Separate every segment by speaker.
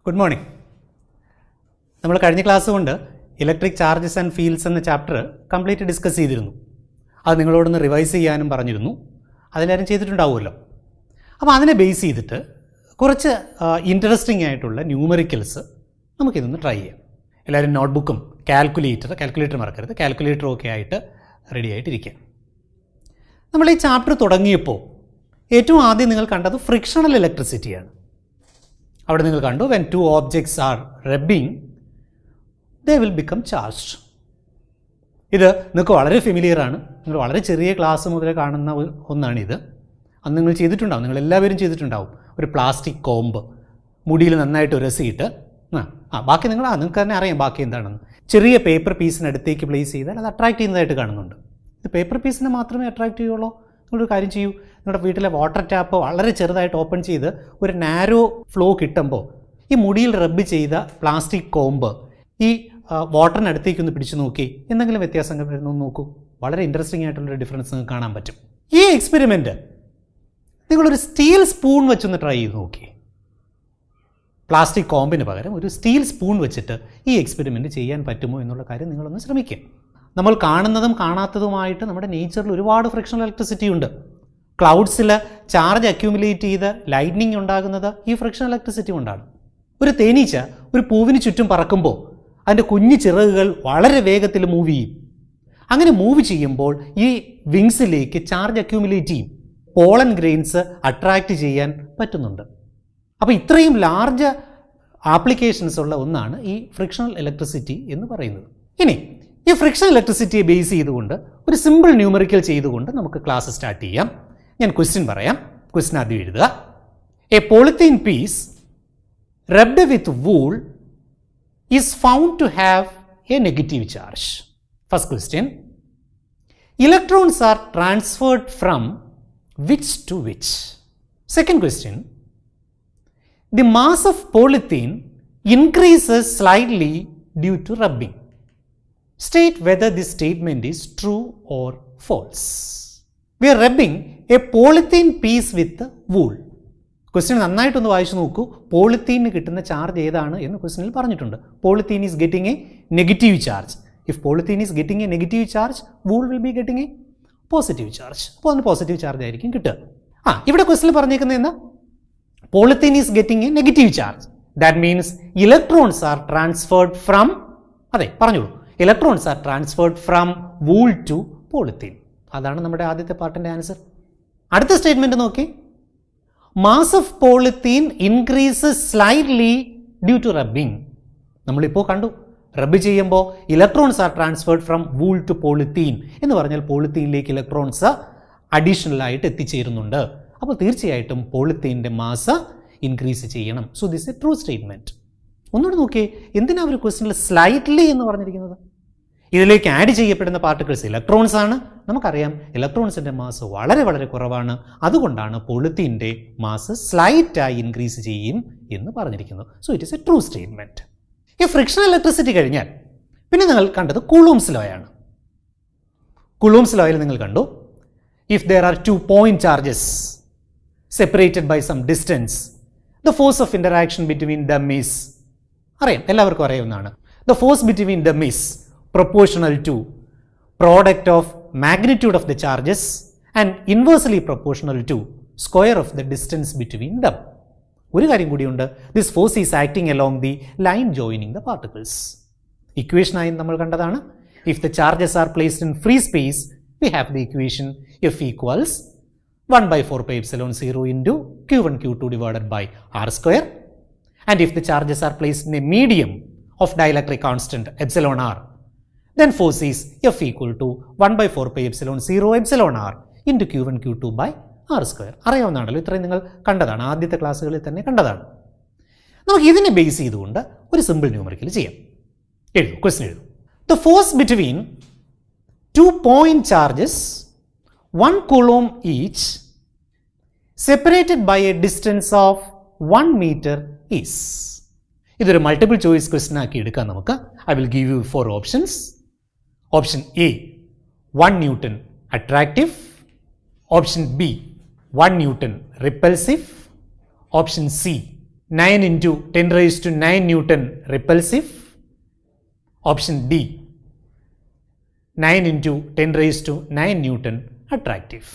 Speaker 1: Good morning. നമ്മൾ കഴിഞ്ഞ class കൊണ്ട് ഇലക്ട്രിക് ചാർജസ് ആൻഡ് ഫീൽഡ്സ് എന്ന ചാപ്റ്റർ കംപ്ലീറ്റ് ഡിസ്കസ് ചെയ്തിരുന്നു. അത് നിങ്ങളോടൊന്ന് റിവൈസ് ചെയ്യാനും പറഞ്ഞിരുന്നു. അതിലാരും ചെയ്തിട്ടുണ്ടാവുമല്ലോ. അപ്പോൾ അതിനെ ബേസ് ചെയ്തിട്ട് കുറച്ച് ഇൻട്രസ്റ്റിംഗ് ആയിട്ടുള്ള ന്യൂമറിക്കൽസ് നമുക്കിതൊന്ന് ട്രൈ ചെയ്യാം. എല്ലാവരും നോട്ട്ബുക്കും കാൽക്കുലേറ്റർ മറക്കരുത്, കാൽക്കുലേറ്ററും ഒക്കെ ആയിട്ട് റെഡി ആയിട്ടിരിക്കുക. നമ്മൾ ഈ ചാപ്റ്റർ തുടങ്ങിയപ്പോൾ ഏറ്റവും ആദ്യം നിങ്ങൾ കണ്ടത് ഫ്രിക്ഷണൽ ഇലക്ട്രിസിറ്റിയാണ്. അവിടെ നിങ്ങൾ കണ്ടു when two objects are rubbing they will become charged. ഇത് നിങ്ങൾക്ക് വളരെ ഫെമിലിയർ ആണ്. നിങ്ങൾ വളരെ ചെറിയ ക്ലാസ് മുതൽ കാണുന്ന ഒന്നാണിത്. അന്ന് നിങ്ങൾ ചെയ്തിട്ടുണ്ടാവും, നിങ്ങൾ എല്ലാവരും ചെയ്തിട്ടുണ്ടാവും. ഒരു പ്ലാസ്റ്റിക് കോമ്പ് മുടിയിൽ നന്നായിട്ട് ഉരസിയിട്ട് ബാക്കി നിങ്ങൾക്ക് തന്നെ അറിയാം ബാക്കി എന്താണെന്ന്. ചെറിയ പേപ്പർ പീസിനടുത്തേക്ക് പ്ലേസ് ചെയ്താൽ അത് അട്രാക്ട് ചെയ്യുന്നതായിട്ട് കാണുന്നുണ്ട്. ഇത് പേപ്പർ പീസിനെ മാത്രമേ അട്രാക്ട് ചെയ്യുള്ളൂ. നിങ്ങളൊരു കാര്യം ചെയ്യൂ, നിങ്ങളുടെ വീട്ടിലെ വാട്ടർ ടാപ്പ് വളരെ ചെറുതായിട്ട് ഓപ്പൺ ചെയ്ത് ഒരു നാരോ ഫ്ലോ കിട്ടുമ്പോൾ ഈ മുടിയിൽ റബ്ബ് ചെയ്ത പ്ലാസ്റ്റിക് കോമ്പ് ഈ വാട്ടറിനടുത്തേക്കൊന്ന് പിടിച്ചു നോക്കി, എന്തെങ്കിലും വ്യത്യാസം വരുന്നു നോക്കൂ. വളരെ ഇൻട്രസ്റ്റിംഗ് ആയിട്ടുള്ളൊരു ഡിഫറൻസ് നിങ്ങൾക്ക് കാണാൻ പറ്റും. ഈ എക്സ്പെരിമെൻറ്റ് നിങ്ങളൊരു സ്റ്റീൽ സ്പൂൺ വെച്ചൊന്ന് ട്രൈ ചെയ്ത് നോക്കി. പ്ലാസ്റ്റിക് കോമ്പിന് പകരം ഒരു സ്റ്റീൽ സ്പൂൺ വെച്ചിട്ട് ഈ എക്സ്പെരിമെൻറ്റ് ചെയ്യാൻ പറ്റുമോ എന്നുള്ള കാര്യം നിങ്ങളൊന്ന് ശ്രമിക്കുക. നമ്മൾ കാണുന്നതും കാണാത്തതുമായിട്ട് നമ്മുടെ നേച്ചറിൽ ഒരുപാട് ഫ്രിക്ഷണൽ ഇലക്ട്രിസിറ്റി ഉണ്ട്. ക്ലൗഡ്സിൽ ചാർജ് അക്യൂമുലേറ്റ് ചെയ്ത് ലൈറ്റ്നിങ് ഉണ്ടാകുന്നത് ഈ ഫ്രിക്ഷണൽ ഇലക്ട്രിസിറ്റി കൊണ്ടാണ്. ഒരു തേനീച്ച ഒരു പൂവിന് ചുറ്റും പറക്കുമ്പോൾ അതിൻ്റെ കുഞ്ഞു ചിറകുകൾ വളരെ വേഗത്തിൽ മൂവ് ചെയ്യും. അങ്ങനെ മൂവ് ചെയ്യുമ്പോൾ ഈ വിങ്സിലേക്ക് ചാർജ് അക്യൂമുലേറ്റ് ചെയ്യും. പോളൻ ഗ്രെയിൻസ് അട്രാക്റ്റ് ചെയ്യാൻ പറ്റുന്നുണ്ട്. അപ്പോൾ ഇത്രയും ലാർജ് ആപ്ലിക്കേഷൻസ് ഉള്ള ഒന്നാണ് ഈ ഫ്രിക്ഷണൽ ഇലക്ട്രിസിറ്റി എന്ന് പറയുന്നത്. ഇനി ഈ ഫ്രിക്ഷണൽ ഇലക്ട്രിസിറ്റിയെ ബേസ് ചെയ്തുകൊണ്ട് ഒരു സിമ്പിൾ ന്യൂമറിക്കൽ ചെയ്തുകൊണ്ട് നമുക്ക് ക്ലാസ് സ്റ്റാർട്ട് ചെയ്യാം. ഞാൻ ക്വസ്റ്റ്യൻ പറയാം. ക്വസ്റ്റ്യൻ ആദ്യം എഴുതുക. A polythene piece rubbed with wool is found to have a negative charge. First question, electrons are transferred from which to which? Second question, the mass of polythene increases slightly due to rubbing. State whether this statement is true or false. We are rubbing a polythene piece with wool. Question നന്നായിട്ടൊന്ന് വായിച്ചു നോക്കൂ. പോളിത്തീന് കിട്ടുന്ന charge ഏതാണ് എന്ന് ക്വസ്റ്റ്യനിൽ പറഞ്ഞിട്ടുണ്ട്. Polythene is getting a negative charge. If polythene is getting a negative charge, wool will be getting a positive charge. അപ്പോൾ അതിന് പോസിറ്റീവ് ചാർജ് ആയിരിക്കും കിട്ടുക. ഇവിടെ ക്വസ്റ്റിൽ പറഞ്ഞേക്കുന്നത് എന്താ? Polythene is getting a negative charge. That means electrons are transferred from, അതെ പറഞ്ഞോളൂ, electrons are transferred from wool to polythene. അതാണ് നമ്മുടെ ആദ്യത്തെ പാർട്ടിൻ്റെ ആൻസർ. അടുത്ത സ്റ്റേറ്റ്മെൻറ്റ് നോക്കി. Mass of polythene increases slightly due to rubbing. നമ്മളിപ്പോൾ കണ്ടു, റബ്ബ് ചെയ്യുമ്പോൾ electrons are transferred from wool to polythene എന്ന് പറഞ്ഞാൽ പോളിത്തീനിലേക്ക് ഇലക്ട്രോൺസ് അഡീഷണൽ ആയിട്ട് എത്തിച്ചേരുന്നുണ്ട്. അപ്പോൾ തീർച്ചയായിട്ടും പോളിത്തീൻ്റെ മാസ് ഇൻക്രീസ് ചെയ്യണം. So this a true statement. ഒന്നുകൂടി നോക്കിയേ, എന്തിനാണ് ഒരു ക്വസ്റ്റനിൽ സ്ലൈറ്റ്ലി എന്ന് പറഞ്ഞിരിക്കുന്നത്? ഇതിലേക്ക് ആഡ് ചെയ്യപ്പെടുന്ന പാർട്ടിക്കിൾസ് ഇലക്ട്രോൺസ് ആണ്. നമുക്കറിയാം ഇലക്ട്രോൺസിൻ്റെ മാസ് വളരെ വളരെ കുറവാണ്. അതുകൊണ്ടാണ് പോളിത്തീൻ്റെ മാസ് സ്ലൈറ്റായി ഇൻക്രീസ് ചെയ്യും എന്ന് പറഞ്ഞിരിക്കുന്നത്. So it is A true statement. ഈ ഫ്രിക്ഷണൽ ഇലക്ട്രിസിറ്റി കഴിഞ്ഞാൽ പിന്നെ നിങ്ങൾ കണ്ടത് കൂളൂംസ് ലോ ആണ്. കൂളൂംസ് ലോയിൽ നിങ്ങൾ കണ്ടു, if there are 2 point charges separated by some distance, the force of interaction between them is, അറിയാം, എല്ലാവർക്കും അറിയാവുന്നതാണ്. The force between them is proportional to product of magnitude of the charges and inversely proportional to square of the distance between them. ഒരു കാര്യം കൂടിയുണ്ട്, this force is acting along the line joining the particles. ഇക്വേഷനായി നമ്മൾ കണ്ടതാണ്. If the charges are placed in free space, we have the equation F equals 1/4πε0 into q1 q2 divided by r². And if the charges are placed in a medium of dielectric constant epsilon r, then force is F equal to 1/4πε0 epsilon r into q1 q2 by r². അറിയാവുന്നതാണല്ലോ, ഇത്രയും നിങ്ങൾ കണ്ടതാണ്, ആദ്യത്തെ ക്ലാസ്സുകളിൽ തന്നെ കണ്ടതാണ്. നമുക്ക് ഇതിനെ base ചെയ്തുകൊണ്ട് ഒരു സിമ്പിൾ ന്യൂമറിക്കൽ ചെയ്യാം. എഴുതൂ, ക്വസ്റ്റ്യൻ എഴുതൂ. The force between 2 point charges 1 coulomb each separated by a distance of 1 meter is. ഇതൊരു മൾട്ടിപ്പിൾ ചോയ്സ് ക്വസ്റ്റ്യൻ ആക്കി എടുക്കാം നമുക്ക്. I will give you 4 options. Option A 1 Newton attractive, option B 1 Newton repulsive, option C 9 into 10 raised to 9 Newton repulsive. Option D, 9 into 10 raised to 9 Newton attractive.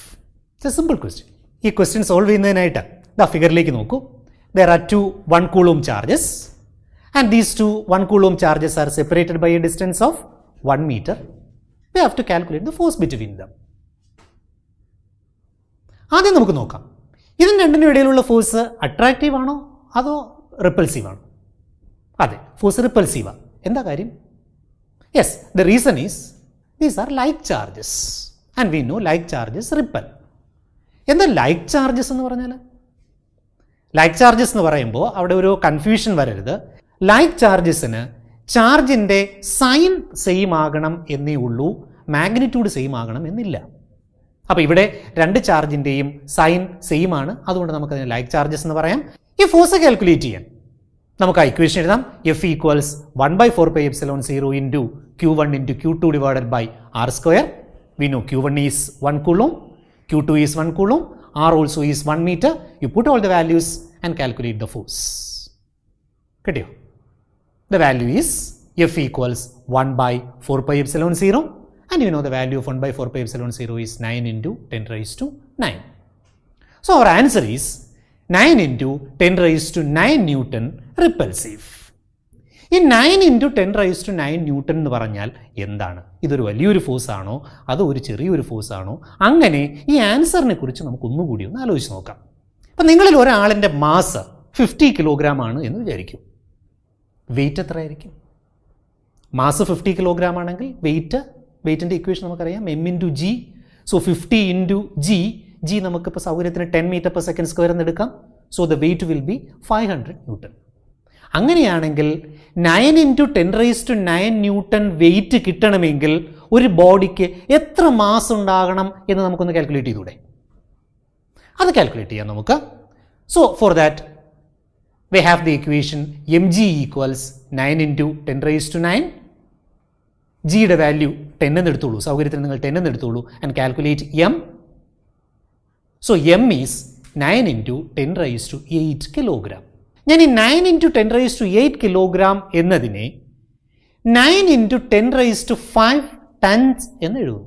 Speaker 1: It's a simple question. ഈ question solve ചെയ്യുന്നതിനായിട്ട് ദാ ഫിഗറിലേക്ക് നോക്കൂ. There are two 1 coulomb charges and these two 1 coulomb charges are separated by a distance of 1 meter. We have to calculate the force between them. ആദ്യം നമുക്ക് നോക്കാം, ഇതിന് രണ്ടിനും ഇടയിലുള്ള force attractive ആണോ അതോ റിപ്പൾസീവ് ആണോ? അതെ, ഫോഴ്സ് റിപ്പൾസീവാണ്. എന്താ കാര്യം? Yes, the reason is these are like charges and we know like charges ripple. എന്താ ലൈക്ക് ചാർജസ് എന്ന് പറഞ്ഞാൽ? ലൈക്ക് ചാർജസ് എന്ന് പറയുമ്പോൾ അവിടെ ഒരു കൺഫ്യൂഷൻ വരരുത്. ലൈക്ക് ചാർജസിന് ചാർജിൻ്റെ സൈൻ സെയിം ആകണം എന്നേ ഉള്ളൂ, മാഗ്നിറ്റ്യൂഡ് സെയിം ആകണം എന്നില്ല. അപ്പോൾ ഇവിടെ രണ്ട് ചാർജിൻ്റെയും സൈൻ സെയിം ആണ്, അതുകൊണ്ട് നമുക്കതിന് ലൈക്ക് ചാർജസ് എന്ന് പറയാം. ഈ ഫോഴ്സ് കാൽക്കുലേറ്റ് ചെയ്യാൻ നമുക്ക് ആ ഇക്വേഷൻ എഴുതാം. F equals 1/4πε0 into Q1 into Q2 divided by R square. We know Q1 is 1 coulomb, Q2 is 1 coulomb, R also is 1 meter. You put all the values and calculate the force. കിട്ടിയോ? The value is F equals 1/4πε0 and you know the value of 1/4πε0 is 9 into 10 raised to 9. So our answer is 9 into 10 raised to 9 Newton repulsive. ഈ 9 into 10 raised to 9 Newton എന്ന് പറഞ്ഞാൽ എന്താണ്? ഇതൊരു വലിയൊരു force ആണോ അതോ ഒരു ചെറിയൊരു ഫോഴ്സ് ആണോ? അങ്ങനെ ഈ ആൻസറിനെ കുറിച്ച് നമുക്ക് ഒന്നുകൂടി ഒന്ന് ആലോചിച്ച് നോക്കാം. അപ്പം നിങ്ങളിൽ ഒരാളിൻ്റെ മാസ് 50 കിലോഗ്രാം ആണ് എന്ന് വിചാരിക്കും. വെയിറ്റ് എത്രയായിരിക്കും? മാസ് 50 കിലോഗ്രാം ആണെങ്കിൽ വെയിറ്റിൻ്റെ ഇക്വേഷൻ നമുക്കറിയാം, m into g. So 50 into g നമുക്കിപ്പോൾ സൗകര്യത്തിന് 10 മീറ്റർ പെർ സെക്കൻഡ് സ്ക്വയർ എന്ന് എടുക്കാം. So the weight will be 500 newton. അങ്ങനെയാണെങ്കിൽ 9 into 10 rise to 9 newton weight കിട്ടണമെങ്കിൽ ഒരു ബോഡിക്ക് എത്ര മാസ് ഉണ്ടാകണം എന്ന് നമുക്കൊന്ന് കാൽക്കുലേറ്റ് ചെയ്തൂടെ? അത് കാൽക്കുലേറ്റ് ചെയ്യാം നമുക്ക്. So for that we have the equation mg equals 9 into 10 raised to 9. ജിയുടെ വാല്യൂ 10 എന്ന് എടുത്തോളൂ, സൗകര്യത്തിന് നിങ്ങൾ 10 എന്ന് എടുത്തോളൂ and calculate M. So M is 9 into 10 raised to 8 kilogram. ഞാൻ ഈ 9 into 10 raised to 8 കിലോഗ്രാം എന്നതിനെ 9 into 10 raised to 5 ടൺസ് എന്ന് എഴുതും.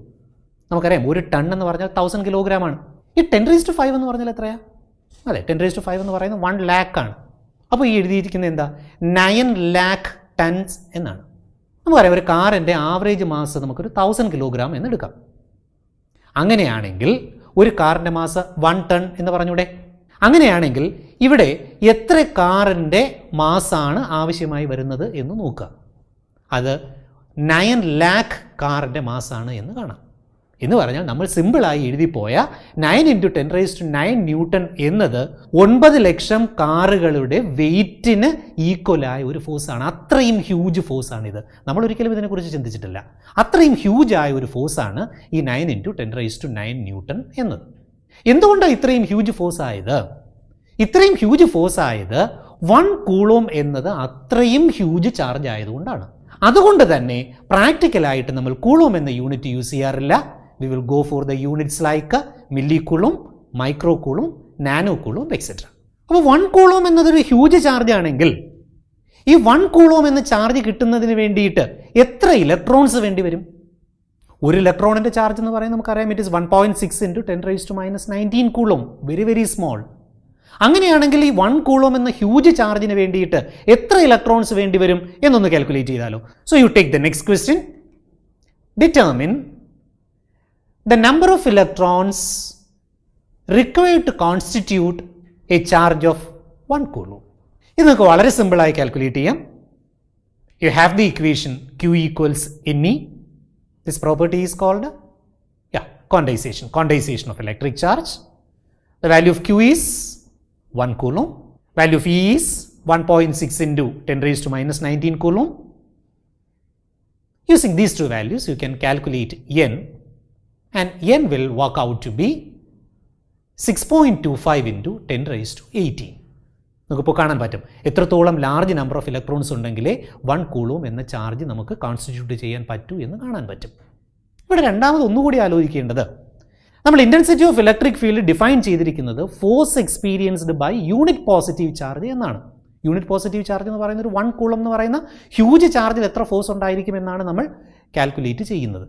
Speaker 1: നമുക്കറിയാം ഒരു ടൺ എന്ന് പറഞ്ഞാൽ 1000 കിലോഗ്രാം ആണ്. ഈ 10 raised to 5 എന്ന് പറഞ്ഞാൽ എത്രയാണ്? അതെ, 10 raised to 5 എന്ന് പറയുന്നത് 1 lakh ആണ്. അപ്പോൾ ഈ എഴുതിയിരിക്കുന്നത് എന്താ? 9 lakh ടൺസ് എന്നാണ്. നമുക്കറിയാം ഒരു കാറിൻ്റെ ആവറേജ് മാസ് നമുക്കൊരു 1000 കിലോഗ്രാം എന്ന് എടുക്കാം. അങ്ങനെയാണെങ്കിൽ ഒരു കാറിൻ്റെ മാസ് 1 ടൺ എന്ന് പറഞ്ഞൂടെ? അങ്ങനെയാണെങ്കിൽ ഇവിടെ എത്ര കാറിൻ്റെ മാസാണ് ആവശ്യമായി വരുന്നത് എന്ന് നോക്കുക. അത് 9 lakh കാറിൻ്റെ മാസാണ് എന്ന് കാണാം. എന്ന് പറഞ്ഞാൽ നമ്മൾ സിമ്പിളായി എഴുതിപ്പോയ 9 into 10 raised to 9 ന്യൂട്ടൺ എന്നത് 9 ലക്ഷം കാറുകളുടെ വെയിറ്റിന് ഈക്വലായ ഒരു ഫോഴ്സാണ്. അത്രയും ഹ്യൂജ് ഫോഴ്സാണിത്. നമ്മൾ ഒരിക്കലും ഇതിനെക്കുറിച്ച് ചിന്തിച്ചിട്ടില്ല. അത്രയും ഹ്യൂജായ ഒരു ഫോഴ്സാണ് ഈ 9 into 10 raised to 9 ന്യൂട്ടൺ എന്നത്. എന്തുകൊണ്ടാണ് ഇത്രയും ഹ്യൂജ് ഫോഴ്സ് ആയത്? ഇത്രയും ഹ്യൂജ് ഫോഴ്സ് ആയത് 1 കൂളോം എന്നത് അത്രയും ഹ്യൂജ് ചാർജ് ആയതുകൊണ്ടാണ്. അതുകൊണ്ട് തന്നെ പ്രാക്ടിക്കലായിട്ട് നമ്മൾ കൂളോം എന്ന യൂണിറ്റ് യൂസ് ചെയ്യാറില്ല. We will go for the units like millicoulomb, microcoulomb, nanocoulomb, etc. അപ്പോൾ 1 കൂളോം എന്നതൊരു ഹ്യൂജ് ചാർജ് ആണെങ്കിൽ ഈ 1 കൂളോം എന്ന ചാർജ് കിട്ടുന്നതിന് വേണ്ടിയിട്ട് എത്ര ഇലക്ട്രോൺസ് വേണ്ടി വരും? ഒരു ഇലക്ട്രോണിൻ്റെ ചാർജ് എന്ന് പറയുന്നത് നമുക്കറിയാം, it is 1.6 into 10 raised to -19 coulomb, very very small. അങ്ങനെയാണെങ്കിൽ ഈ 1 കൂളോം എന്ന ഹ്യൂജ് ചാർജിന് വേണ്ടിയിട്ട് എത്ര ഇലക്ട്രോൺസ് വേണ്ടി വരും എന്നൊന്ന് കാൽക്കുലേറ്റ് ചെയ്താലോ. So you take the next question. Determine the number of electrons required to constitute a charge of 1 coulomb. ഇത് നമുക്ക് വളരെ സിമ്പിളായി കാൽക്കുലേറ്റ് ചെയ്യാം. You have the equation Q equals Ne. This property is called condensation of electric charge. The value of Q is 1 coulomb. Value of E is 1.6 into 10 raised to -19 coulomb. Using these two values you can calculate N, and N will work out to be 6.25 into 10 raised to 18. നമുക്കിപ്പോൾ കാണാൻ പറ്റും എത്രത്തോളം large number of electrons ഉണ്ടെങ്കിലേ 1 coulomb എന്ന charge നമുക്ക് constitute ചെയ്യാൻ പറ്റൂ എന്ന് കാണാൻ പറ്റും. ഇവിടെ രണ്ടാമത് ഒന്നുകൂടി ആലോചിക്കേണ്ടത്, നമ്മൾ intensity of electric field define ചെയ്തിരിക്കുന്നത് force experienced by unit positive charge എന്നാണ്. യൂണിറ്റ് പോസിറ്റീവ് ചാർജ് എന്ന് പറയുന്ന ഒരു 1 കൂളം എന്ന് പറയുന്ന ഹ്യൂജ് ചാർജിൽ എത്ര ഫോഴ്സ് ഉണ്ടായിരിക്കുമെന്നാണ് നമ്മൾ കാൽക്കുലേറ്റ് ചെയ്യുന്നത്.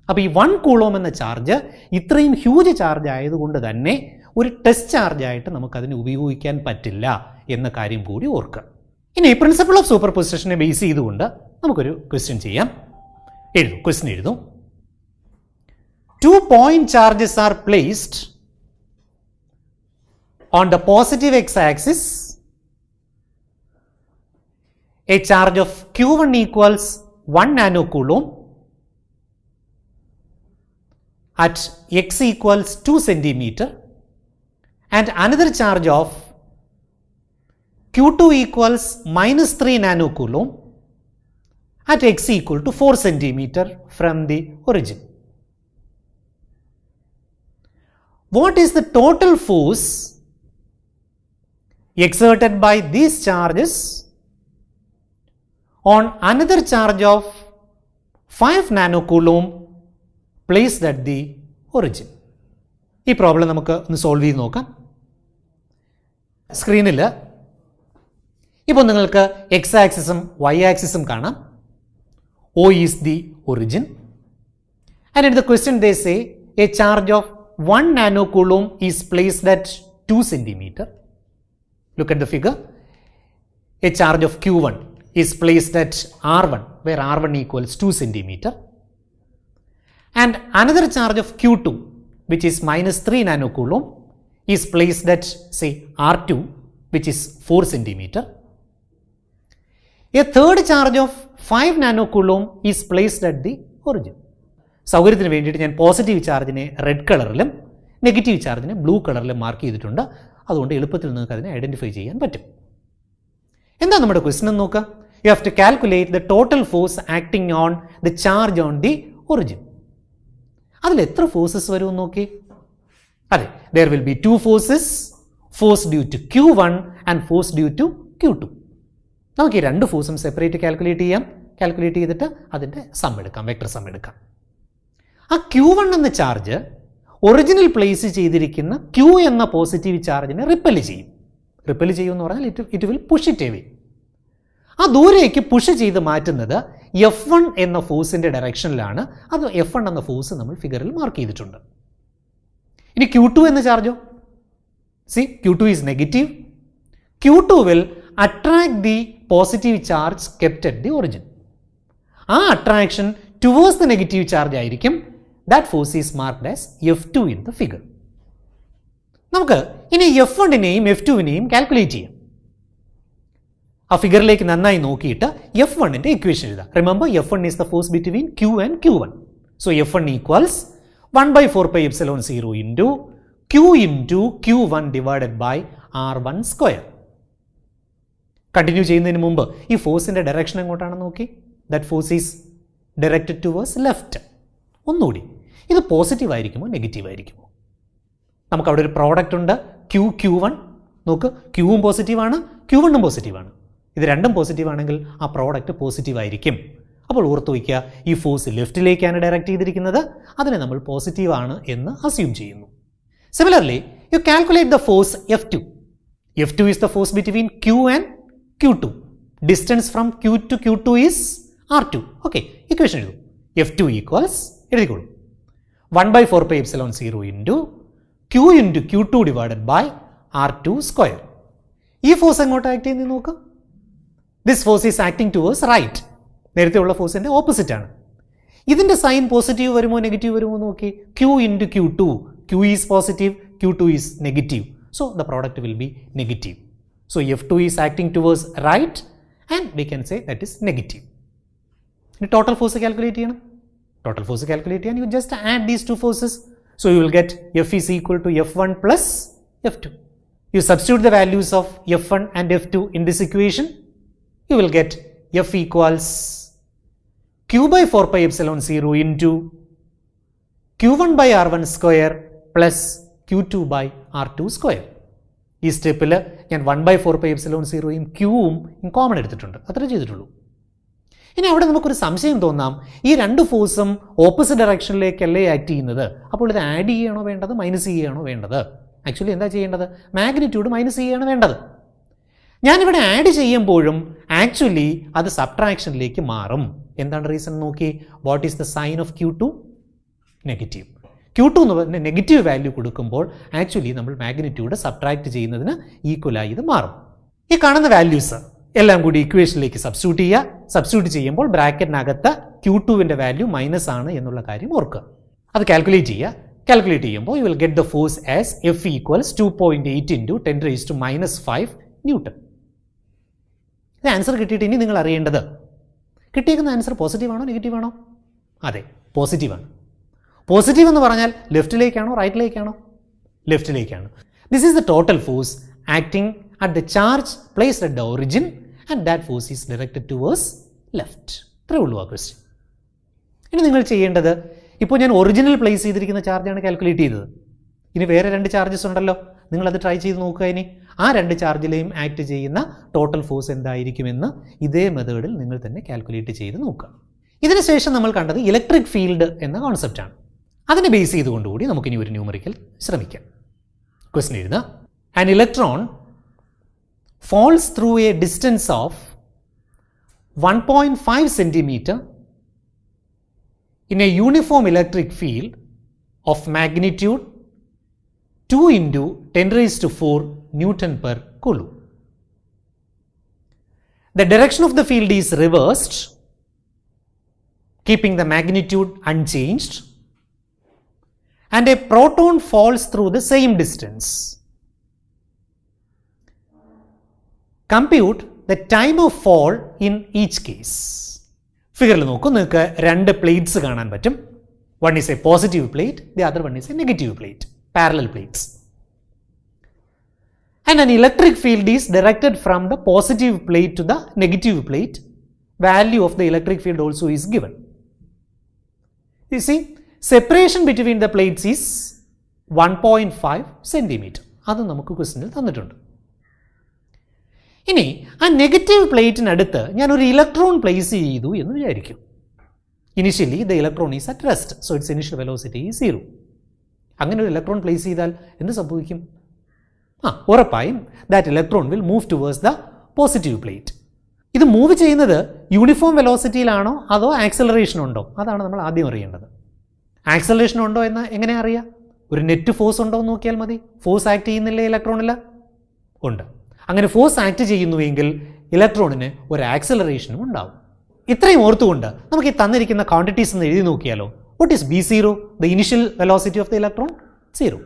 Speaker 1: അപ്പോൾ ഈ 1 കൂളോം എന്ന ചാർജ് ഇത്രയും ഹ്യൂജ് ചാർജ് ആയതുകൊണ്ട് തന്നെ ഒരു ടെസ്റ്റ് ചാർജായിട്ട് നമുക്കതിനെ ഉപയോഗിക്കാൻ പറ്റില്ല എന്ന കാര്യം കൂടി ഓർക്കുക. ഇനി പ്രിൻസിപ്പിൾ ഓഫ് സൂപ്പർ പൊസിഷനെ ബേസ് ചെയ്തുകൊണ്ട് നമുക്കൊരു ക്വസ്റ്റ്യൻ ചെയ്യാം. ക്വസ്റ്റ്യൻ എഴുതും. 2 point charges are placed on the positive x-axis. A charge of Q1 equals 1 nanocoulomb at x equals 2 centimeter and another charge of Q2 equals minus 3 nanocoulomb at x equal to 4 centimeter from the origin. What is the total force exerted by these charges on another charge of 5 nanocoulomb placed at the origin? ഈ problem നമുക്ക് ഒന്ന് solve ചെയ്ത് നോക്കാം. സ്ക്രീനിൽ ഇപ്പോൾ നിങ്ങൾക്ക് X ആക്സിസും Y ആക്സിസും കാണാം. O is the origin, and in the question they say a charge of 1 nanocoulomb is placed at 2 centimeter. Look at the figure. A charge of Q1 is placed at R1, where R1 equals 2 centimeter, and another charge of Q2, which is minus 3 nanocoulomb, is placed at say R2, which is 4 centimeter. A third charge of 5 nanocoulomb is placed at the origin. സൗകര്യത്തിന് വേണ്ടിയിട്ട് ഞാൻ positive ചാർജിനെ red കളറിലും negative ചാർജിനെ blue കളറിലും mark ചെയ്തിട്ടുണ്ട്. അതുകൊണ്ട് എളുപ്പത്തിൽ നിങ്ങൾക്ക് അതിനെ ഐഡൻറ്റിഫൈ ചെയ്യാൻ പറ്റും. എന്താ നമ്മുടെ ക്വസ്റ്റ്യൻ എന്ന് നോക്കാം. You have to calculate the total force acting on the charge on the origin. അതിൽ എത്ര ഫോഴ്സസ് വരും നോക്കി. അതെ, there will be 2 forces, force due to Q1 and force due to Q2. നമുക്ക് ഈ 2 ഫോഴ്സും സെപ്പറേറ്റ് കാൽക്കുലേറ്റ് ചെയ്യാം. കാൽക്കുലേറ്റ് ചെയ്തിട്ട് അതിൻ്റെ സം എടുക്കാം, വെക്ടർ സം എടുക്കാം. ആ Q1 എന്ന ചാർജ് ഒറിജിനൽ പ്ലേസ് ചെയ്തിരിക്കുന്ന Q എന്ന പോസിറ്റീവ് ചാർജിനെ റിപ്പൽ ചെയ്യും. റിപ്പൽ ചെയ്യുമെന്ന് പറഞ്ഞാൽ it will push it away. ആ ദൂരേക്ക് പുഷ് ചെയ്ത് മാറ്റുന്നത് F1 എന്ന ഫോഴ്സിൻ്റെ ഡയറക്ഷനിലാണ്. അത് F1 എന്ന ഫോഴ്സ് നമ്മൾ ഫിഗറിൽ മാർക്ക് ചെയ്തിട്ടുണ്ട്. ഇനി Q2 എന്ന ചാർജോ, see Q2 is negative. Q2 will attract the positive charge kept at the origin. ആ attraction towards the negative charge ആയിരിക്കും. That force is marked as F2 in the figure. നമുക്ക് ഇനി F1നെയും F2നെയും കാൽക്കുലേറ്റ് ചെയ്യാം. ആ ഫിഗറിലേക്ക് നന്നായി നോക്കിയിട്ട് F1ന്റെ ഇക്വേഷൻ എഴുതാം. Remember F1 is the force between Q and Q1. So F1 equals 1/4πε0 into Q into Q1 divided by R1 square. Continue ചെയ്യുന്നതിന് മുമ്പ് ഈ ഫോഴ്സിൻ്റെ ഡയറക്ഷൻ എങ്ങോട്ടാണെന്ന് നോക്കി. That force is directed towards left. ഒന്നുകൂടി, ഇത് പോസിറ്റീവ് ആയിരിക്കുമോ നെഗറ്റീവ് ആയിരിക്കുമോ? നമുക്ക് അവിടെ ഒരു പ്രോഡക്റ്റ് ഉണ്ട്, Q1. നോക്ക്, Qവും പോസിറ്റീവാണ്, Q1ഉം പോസിറ്റീവാണ്. ഇത് രണ്ടും പോസിറ്റീവ് ആണെങ്കിൽ ആ പ്രോഡക്റ്റ് പോസിറ്റീവ് ആയിരിക്കും. അപ്പോൾ ഓർത്ത് വയ്ക്കുക, ഈ ഫോഴ്സ് ലെഫ്റ്റിലേക്കാണ് ഡയറക്റ്റ് ചെയ്തിരിക്കുന്നത്. അതിനെ നമ്മൾ പോസിറ്റീവ് ആണ് എന്ന് അസ്യൂം ചെയ്യുന്നു. Similarly you calculate the force F2. F2 is the force between Q and Q2. Distance from Q to Q2 is R2. Okay, equation എഴുതും. F2 equals എഴുതിക്കോളൂ 1/4πε0 into Q into Q2 divided by R2 square. ഈ force എങ്ങോട്ട് act ചെയ്യുന്നത് നോക്കാം. This force is acting towards right. നേരത്തെ ഉള്ള ഫോഴ്സിൻ്റെ opposite ആണ്. ഇതിൻ്റെ sign positive വരുമോ നെഗറ്റീവ് വരുമോ നോക്കി. Q into Q2. Q is positive, Q2 is negative. So the product will be negative. So F2 is acting towards right and we can say that is negative. The total force calculate ചെയ്യണം. Total force calculate ചെയ്യാൻ you just add these two forces. So you will get F is equal to F1 plus F2. You substitute the values of F1 and F2 in this equation. You will get F equals Q/4πε0 into Q1 by R1 square plus Q2 by R2 square. ഈ സ്റ്റെപ്പിൽ ഞാൻ 1/4πε0യും Qവും common എടുത്തിട്ടുണ്ട്. അത്രേ ചെയ്തിട്ടുള്ളൂ. ഇനി അവിടെ നമുക്കൊരു സംശയം തോന്നാം, ഈ 2 ഫോഴ്സും ഓപ്പോസിറ്റ് ഡയറക്ഷനിലേക്കല്ലേ ആക്ട് ചെയ്യുന്നത്, അപ്പോൾ ഇത് ആഡ് ചെയ്യണോ വേണ്ടത് മൈനസ് ചെയ്യുകയാണോ വേണ്ടത്? ആക്ച്വലി എന്താ ചെയ്യേണ്ടത്? മാഗ്നിറ്റ്യൂഡ് മൈനസ് ചെയ്യുകയാണ് വേണ്ടത്. ഞാനിവിടെ ആഡ് ചെയ്യുമ്പോഴും ആക്ച്വലി അത് സബ്ട്രാക്ഷനിലേക്ക് മാറും. എന്താണ് റീസൺ നോക്കി. What is the sign of Q2? Negative. Q2 എന്ന് പറഞ്ഞാൽ നെഗറ്റീവ് വാല്യൂ കൊടുക്കുമ്പോൾ ആക്ച്വലി നമ്മൾ മാഗ്നിറ്റ്യൂഡ് സബ്ട്രാക്ട് ചെയ്യുന്നതിന് ഈക്വലായി ഇത് മാറും. ഈ കാണുന്ന വാല്യൂസ് എല്ലാം കൂടി ഇക്വേഷനിലേക്ക് സബ്സ്റ്റിറ്റ്യൂട്ട് ചെയ്യുക. സബ്സ്റ്റിറ്റ്യൂട്ട് ചെയ്യുമ്പോൾ ബ്രാക്കറ്റിനകത്ത് Q2വിൻ്റെ വാല്യൂ മൈനസ് ആണ് എന്നുള്ള കാര്യം ഓർക്കുക. അത് കാൽക്കുലേറ്റ് ചെയ്യുക. കാൽക്കുലേറ്റ് ചെയ്യുമ്പോൾ you will get the force as F equals 2.8 × 10⁻⁻5 newton. ഇത് ആൻസർ കിട്ടിയിട്ട് ഇനി നിങ്ങൾ അറിയേണ്ടത് കിട്ടിയിരിക്കുന്ന ആൻസർ പോസിറ്റീവ് ആണോ നെഗറ്റീവ് ആണോ? അതെ, പോസിറ്റീവാണ്. പോസിറ്റീവ് എന്ന് പറഞ്ഞാൽ ലെഫ്റ്റിലേക്കാണോ റൈറ്റിലേക്കാണോ? ലെഫ്റ്റിലേക്കാണ്. This is the total force acting at the charge placed at the origin and that force is directed towards left. ഇത്രയേ ഉള്ളൂ ആ ക്വസ്റ്റ്യൻ. ഇനി നിങ്ങൾ ചെയ്യേണ്ടത്, ഇപ്പോൾ ഞാൻ ഒറിജിനൽ പ്ലേസ് ചെയ്തിരിക്കുന്ന ചാർജാണ് കാൽക്കുലേറ്റ് ചെയ്തത്. ഇനി വേറെ 2 ചാർജസ് ഉണ്ടല്ലോ, നിങ്ങളത് ട്രൈ ചെയ്ത് നോക്കുക. ഇനി ആ 2 ചാർജിലെയും ആക്ട് ചെയ്യുന്ന ടോട്ടൽ ഫോഴ്സ് എന്തായിരിക്കുമെന്ന് ഇതേ മെത്തേഡിൽ നിങ്ങൾ തന്നെ കാൽക്കുലേറ്റ് ചെയ്ത് നോക്കുക. ഇതിനുശേഷം നമ്മൾ കണ്ടത് ഇലക്ട്രിക് ഫീൽഡ് എന്ന കോൺസെപ്റ്റാണ്. അതിനെ ബേസ് ചെയ്തുകൊണ്ടുകൂടി നമുക്കിനി ഒരു ന്യൂമറിക്കൽ ശ്രമിക്കാം. ക്വസ്റ്റ്യൻ എഴുതുക. An electron falls through a distance of 1.5 centimeter in a uniform electric field of magnitude 2 × 10⁴ Newton per coulomb. The direction of the field is reversed, keeping the magnitude unchanged, and a proton falls through the same distance. Compute the time of fall in each case. ഫിഗറിൽ നോക്കൂ, നിങ്ങൾക്ക് 2 plates കാണാൻ പറ്റും. One is A positive plate, the other one is A negative plate, parallel plates. And an electric field is directed from the positive plate to the negative plate. Value of the electric field also is given. You see, separation between the plates is 1.5 centimeter. അത് നമുക്ക് ക്വസ്റ്റ്യനിൽ തന്നിട്ടുണ്ട്. ഇനി ആ negative പ്ലേറ്റിനടുത്ത് ഞാനൊരു electron place ചെയ്തു എന്ന് വിചാരിക്കും. Initially the electron is at rest, so it's initial velocity is 0. അങ്ങനെ ഒരു ഇലക്ട്രോൺ പ്ലേസ് ചെയ്താൽ എന്ത് സംഭവിക്കും? ഉറപ്പായും that electron will move towards the positive plate. ഇത് മൂവ് ചെയ്യുന്നത് യൂണിഫോം വെലോസിറ്റിയിലാണോ അതോ ആക്സലറേഷൻ ഉണ്ടോ? അതാണ് നമ്മൾ ആദ്യം അറിയേണ്ടത്. ആക്സലറേഷൻ ഉണ്ടോ എന്ന് എങ്ങനെ അറിയാം? ഒരു നെറ്റ് ഫോഴ്സ് ഉണ്ടോ എന്ന് നോക്കിയാൽ മതി. ഫോഴ്സ് ആക്ട് ചെയ്യുന്നില്ലേ ഇലക്ട്രോണിൽ? ഉണ്ട്. അങ്ങനെ ഫോഴ്സ് ആക്ട് ചെയ്യുന്നുവെങ്കിൽ ഇലക്ട്രോണിന് ഒരു ആക്സലറേഷനും ഉണ്ടാവും. ഇത്രയും ഓർത്തുകൊണ്ട് നമുക്ക് ഈ തന്നിരിക്കുന്ന ക്വാണ്ടിറ്റീസ് എന്ന് എഴുതി നോക്കിയാലോ. What is B0? The initial velocity of the electron 0.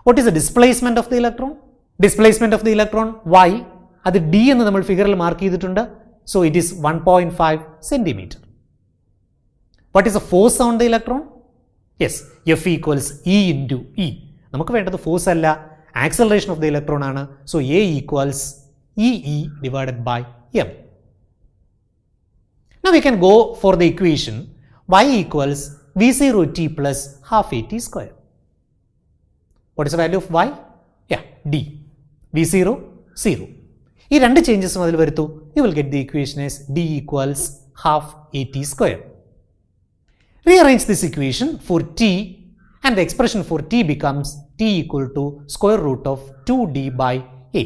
Speaker 1: What is the displacement of the electron? Displacement of the electron y, അത് d എന്ന് നമ്മൾ ഫിഗറിൽ മാർക്ക് ചെയ്തിട്ടുണ്ട്. So it is 1.5 centimeter. What is the force on the electron? Yes, F equals E into E. നമുക്ക് വേണ്ടത് force അല്ല, acceleration of the electron ആണ്. So A equals EE divided by M. Now we can go for the equation y equals V0t plus half AT square. What is the value of y? Yeah, d. V0, 0. ഈ 2 ചേഞ്ചസും അതിൽ വരുത്തു. You will get the equation as d equals half AT square. Rearrange this equation for t and the expression for t becomes t equal to square root of 2d by a.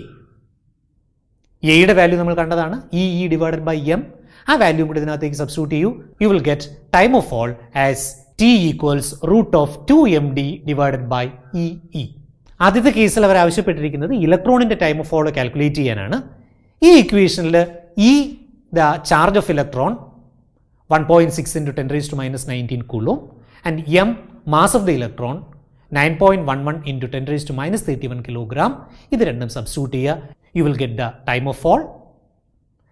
Speaker 1: എയുടെ value നമ്മൾ കണ്ടതാണ്, EE divided by m. ആ value കൂടി ഇതിനകത്തേക്ക് substitute ചെയ്യൂ. You will get time of fall as t equals root of 2md divided by EE. ആദ്യത്തെ കേസിൽ അവർ ആവശ്യപ്പെട്ടിരിക്കുന്നത് ഇലക്ട്രോണിൻ്റെ ടൈം ഓഫ് ഫോൾ കാൽക്കുലേറ്റ് ചെയ്യാനാണ്. ഈ ഇക്വേഷനിൽ E the charge of electron 1.6 × 10⁻⁻19 coulomb and m mass of the electron 9.11 × 10⁻31 kilogram. ഇത് രണ്ടും substitute ചെയ്യുക. You will get the time of fall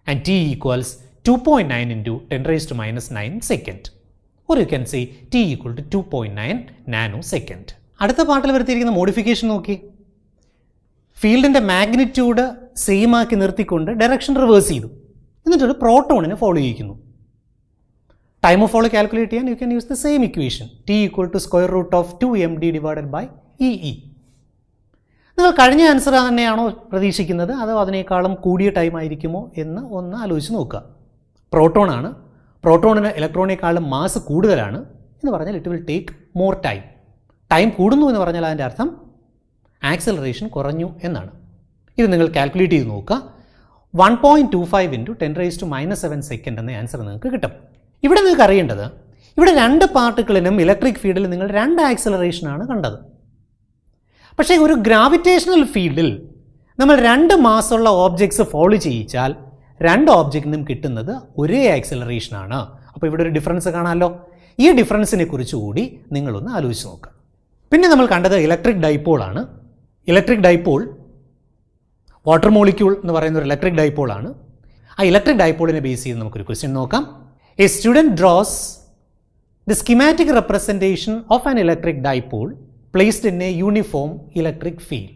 Speaker 1: and t equals 2.9 × 10⁻9 second. Or you can say t equal to 2.9 nanosecond. അടുത്ത പാർട്ടിൽ വരുത്തിയിരിക്കുന്ന modification നോക്കി. ഫീൽഡിൻ്റെ magnitude same ആക്കി നിർത്തിക്കൊണ്ട് direction reverse ചെയ്തു. എന്നിട്ടൊരു പ്രോട്ടോണിനെ ഫോളോ ചെയ്യിക്കുന്നു. ടൈം ഓഫ് ഫോളോ കാൽക്കുലേറ്റ് ചെയ്യാൻ you can use the same equation, t equal to square root of 2md divided by EE. നിങ്ങൾ കഴിഞ്ഞ ആൻസർ തന്നെയാണോ പ്രതീക്ഷിക്കുന്നത് അതോ അതിനേക്കാളും കൂടിയ ടൈം ആയിരിക്കുമോ എന്ന് ഒന്ന് ആലോചിച്ച് നോക്കുക. പ്രോട്ടോണാണ്, പ്രോട്ടോണിന് ഇലക്ട്രോണിനേക്കാളും മാസ് കൂടുതലാണ് എന്ന് പറഞ്ഞാൽ it will take more time. Time കൂടുന്നു എന്ന് പറഞ്ഞാൽ അതിൻ്റെ അർത്ഥം ആക്സലറേഷൻ കുറഞ്ഞു എന്നാണ്. ഇത് നിങ്ങൾ കാൽക്കുലേറ്റ് ചെയ്ത് നോക്കുക. 1.25 × 10⁻⁷ സെക്കൻഡ് എന്ന ആൻസർ നിങ്ങൾക്ക് കിട്ടും. ഇവിടെ നിങ്ങൾക്ക് അറിയേണ്ടത്, ഇവിടെ രണ്ട് പാർട്ടിക്കിളിനും ഇലക്ട്രിക് ഫീൽഡിൽ നിങ്ങൾ രണ്ട് ആക്സിലറേഷനാണ് കണ്ടത്. പക്ഷേ ഒരു ഗ്രാവിറ്റേഷണൽ ഫീൽഡിൽ നമ്മൾ രണ്ട് മാസ്സുള്ള ഓബ്ജക്ട്സ് ഫോളോ ചെയ്യിച്ചാൽ രണ്ട് ഓബ്ജക്റ്റിനും കിട്ടുന്നത് ഒരേ ആക്സിലറേഷനാണ്. അപ്പോൾ ഇവിടെ ഒരു ഡിഫറൻസ് കാണാമല്ലോ. ഈ ഡിഫറൻസിനെ കുറിച്ച് കൂടി നിങ്ങളൊന്ന് ആലോചിച്ച് നോക്കുക. പിന്നെ നമ്മൾ കണ്ടത് ഇലക്ട്രിക് ഡൈപോളാണ്. ഇലക്ട്രിക് ഡൈപോൾ വാട്ടർ മോളിക്യൂൾ എന്ന് പറയുന്ന ഒരു ഇലക്ട്രിക് ഡൈപോളാണ്. ആ ഇലക്ട്രിക് ഡൈപോളിനെ ബേസ് ചെയ്ത് നമുക്കൊരു ക്വസ്റ്റ്യൻ നോക്കാം. A student draws the schematic representation of an electric dipole placed in A uniform electric field.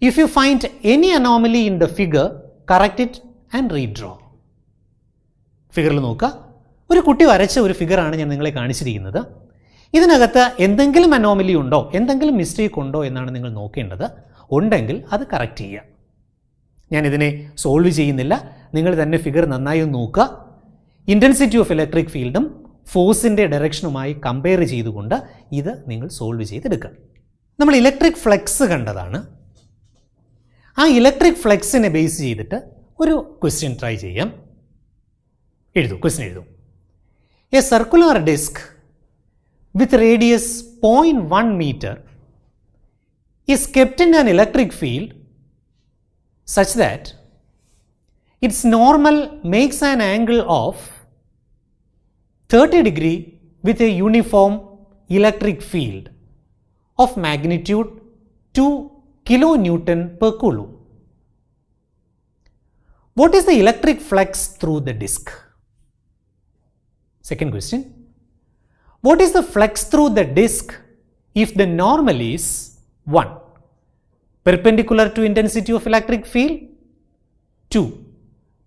Speaker 1: If you find any anomaly in the figure, correct it and redraw. ഫിഗറിൽ നോക്കുക. ഒരു കുട്ടി വരച്ച ഒരു ഫിഗറാണ് ഞാൻ നിങ്ങളെ കാണിച്ചിരിക്കുന്നത്. ഇതിനകത്ത് എന്തെങ്കിലും അനോമലി ഉണ്ടോ, എന്തെങ്കിലും മിസ്റ്റേക്ക് ഉണ്ടോ എന്നാണ് നിങ്ങൾ നോക്കേണ്ടത്. ഉണ്ടെങ്കിൽ അത് കറക്റ്റ് ചെയ്യുക. ഞാനിതിനെ സോൾവ് ചെയ്യുന്നില്ല, നിങ്ങൾ തന്നെ ഫിഗർ നന്നായി നോക്കുക. ഇൻറ്റൻസിറ്റി ഓഫ് ഇലക്ട്രിക് ഫീൽഡും ഫോഴ്സിൻ്റെ ഡയറക്ഷനുമായി കമ്പയർ ചെയ്തുകൊണ്ട് ഇത് നിങ്ങൾ സോൾവ് ചെയ്തെടുക്കുക. നമ്മൾ ഇലക്ട്രിക് ഫ്ലക്സ് കണ്ടതാണ്. ആ ഇലക്ട്രിക് ഫ്ലക്സിനെ ബേസ് ചെയ്തിട്ട് ഒരു ക്വസ്റ്റ്യൻ ട്രൈ ചെയ്യാം. ക്വസ്റ്റ്യൻ എഴുതൂ. A circular disc with radius 0.1 meter is kept in an electric field such that its normal makes an angle of 30 degrees with a uniform electric field of magnitude 2 kilonewton per coulomb. What is the electric flux through the disk? Second question. What is the flux through the disk if the normal is 1? Perpendicular to intensity of electric field. 2.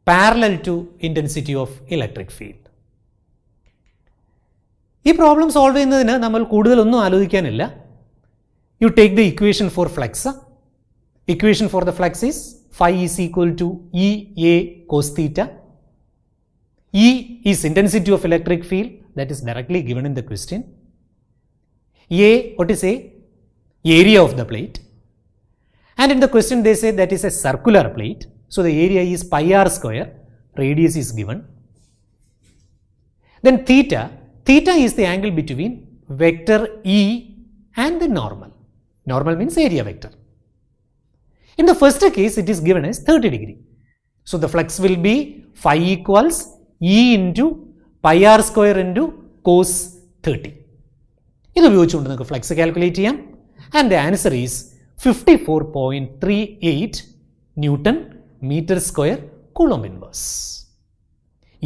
Speaker 1: Parallel to intensity of electric field. ഈ problem solve ചെയ്യുന്നതിന് നമ്മൾ കൂടുതലൊന്നും ആലോചിക്കാനില്ല. You take the equation for flux. Equation for the flux is phi is equal to EA cos theta. E is intensity of electric field, that is directly given in the question. A, what is A? Area of the plate. And in the question they say that is a circular plate. So the area is pi r square, radius is given. Then theta, theta is the angle between vector E and the normal. Normal means area vector. In the first case, it is given as 30 degree. So the flux will be phi equals E into pi r square into cos 30. ഇത് ഉപയോഗിച്ചുകൊണ്ട് നമുക്ക് flux calculate ചെയ്യാം. And the answer is 54.38 newton metre square coulomb inverse.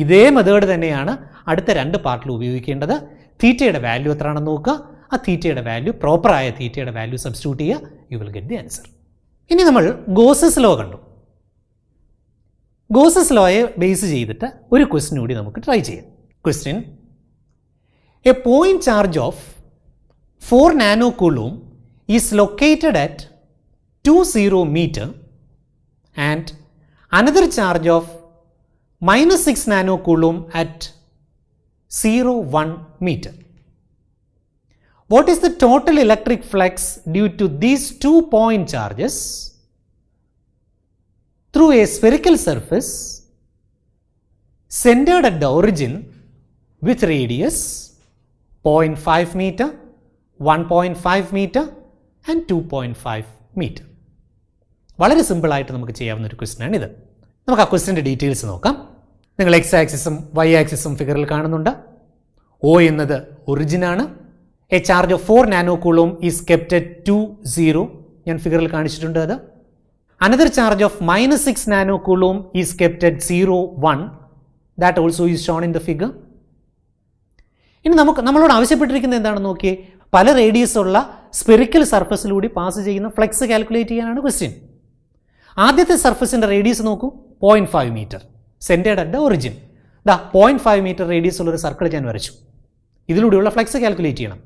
Speaker 1: ഇതേ method തന്നെയാണ് അടുത്ത രണ്ട് പാർട്ടിൽ ഉപയോഗിക്കേണ്ടത്. തീറ്റയുടെ വാല്യൂ എത്രയാണെന്ന് നോക്കുക. ആ തീറ്റയുടെ വാല്യൂ, പ്രോപ്പറായ തീറ്റയുടെ വാല്യൂ സബ്സ്റ്റിറ്റ്യൂട്ട് ചെയ്യുക. You will get the answer. ഇനി നമ്മൾ ഗോസസ് ലോ കണ്ടു. ഗോസസ് ലോയെ ബേസ് ചെയ്തിട്ട് ഒരു ക്വസ്റ്റ്യൻ കൂടി നമുക്ക് ട്രൈ ചെയ്യാം. Question: A point charge of 4 nanocoulomb is located at 20 meter and another charge of -6 nanocoulomb at 0.1 meter. What is the total electric flux due to these 2 point charges through a spherical surface centered at the origin with radius 0.5 meter, 1.5 meter and 2.5 meter? വളരെ സിമ്പിളായിട്ട് നമുക്ക് ചെയ്യാവുന്ന ഒരു question ആണ് ഇത്. നമുക്ക് ആ ക്വസ്റ്റ്യൻ്റെ details നോക്കാം. നിങ്ങൾ എക്സ് ആക്സിസും വൈ ആക്സിസും ഫിഗറിൽ കാണുന്നുണ്ട്. ഒ എന്നത് ഒറിജിനാണ്. A charge of 4 nanocoulomb is kept at 20. ഞാൻ ഫിഗറിൽ കാണിച്ചിട്ടുണ്ട് അത്. Another charge of -6 nanocoulomb is kept at 0.1. That also is shown in the figure. ഇനി നമ്മളോട് ആവശ്യപ്പെട്ടിരിക്കുന്നത് എന്താണെന്ന് നോക്കിയേ. പല റേഡിയസ് ഉള്ള സ്പെറിക്കൽ സർഫസിലൂടെ പാസ് ചെയ്യുന്ന ഫ്ലക്സ് കാൽക്കുലേറ്റ് ചെയ്യാനാണ് ക്വസ്റ്റ്യൻ. ആദ്യത്തെ സർഫസിൻ്റെ റേഡിയസ് നോക്കൂ, 0.5 metre, centred at the origin. 0.5 metre radius ഉള്ളൊരു സർക്കിൾ ഞാൻ വരച്ചു. ഇതിലൂടെയുള്ള ഫ്ലക്സ് കാൽക്കുലേറ്റ് ചെയ്യണം.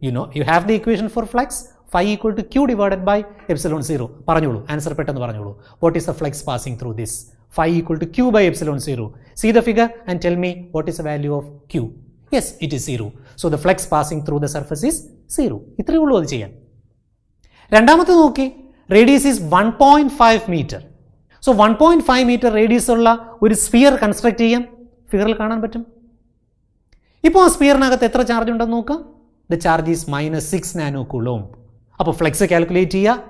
Speaker 1: you have the equation for flux, phi equal to q divided by epsilon 0. പറഞ്ഞോളൂ, ആൻസർ പെട്ടെന്ന് പറഞ്ഞോളൂ. What is the flux passing through this? Phi equal to q by epsilon 0. See the figure and tell me what is the value of q. Yes, it is 0. So the flux passing through the surface is 0. ഇത്രയേ ഉള്ളൂ അത് ചെയ്യാൻ. രണ്ടാമത്തെ നോക്കി, radius is 1.5 metre. So 1.5 metre radius ഉള്ള ഒരു sphere construct ചെയ്യാം. ഫിഗറിൽ കാണാൻ പറ്റും. ഇപ്പോൾ ആ സ്ഫിയറിനകത്ത് എത്ര ചാർജ് ഉണ്ടെന്ന് നോക്കാം. The charge is -6 nanocoulomb. അപ്പോൾ ഫ്ലെക്സ് കാൽക്കുലേറ്റ് ചെയ്യുക.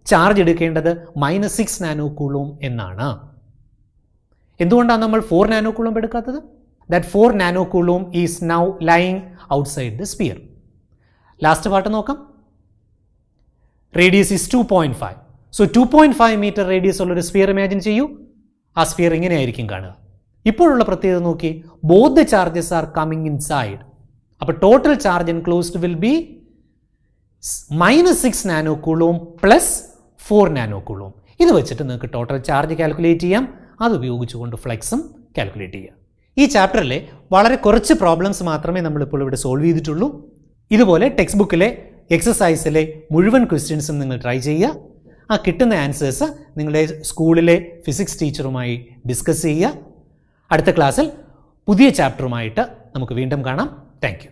Speaker 1: ചാർജ് എടുക്കേണ്ടത് -6 നാനോ കൂളോം എന്നാണ്. എന്തുകൊണ്ടാണ് നമ്മൾ 4 നാനോ കൂളോം എടുക്കാത്തത്? That 4 nanocoulomb is now lying outside the sphere. Last part നോക്കാം. Radius is 2.5. So 2.5 metre radius ഉള്ളൊരു സ്ഫിയർ ഇമാജിൻ ചെയ്യൂ. ആ സ്ഫിയർ ഇങ്ങനെയായിരിക്കും കാണുക. ഇപ്പോഴുള്ള പ്രത്യേകത നോക്കി, both the charges are coming inside. അപ്പോൾ total charge enclosed will be -6 nano coulomb plus 4 nano coulomb. ഇത് വെച്ചിട്ട് നിങ്ങൾക്ക് ടോട്ടൽ ചാർജ് കാൽക്കുലേറ്റ് ചെയ്യാം. അത് ഉപയോഗിച്ചുകൊണ്ട് ഫ്ലെക്സും കാൽക്കുലേറ്റ് ചെയ്യാം. ഈ ചാപ്റ്ററിലെ വളരെ കുറച്ച് പ്രോബ്ലംസ് മാത്രമേ നമ്മളിപ്പോൾ ഇവിടെ സോൾവ് ചെയ്തിട്ടുള്ളൂ. ഇതുപോലെ ടെക്സ്റ്റ് ബുക്കിലെ എക്സസൈസിലെ മുഴുവൻ ക്വസ്റ്റ്യൻസും നിങ്ങൾ ട്രൈ ചെയ്യുക. ആ കിട്ടുന്ന ആൻസേഴ്സ് നിങ്ങളുടെ സ്കൂളിലെ ഫിസിക്സ് ടീച്ചറുമായി ഡിസ്കസ് ചെയ്യുക. അടുത്ത ക്ലാസ്സിൽ പുതിയ ചാപ്റ്ററുമായിട്ട് നമുക്ക് വീണ്ടും കാണാം. Thank you.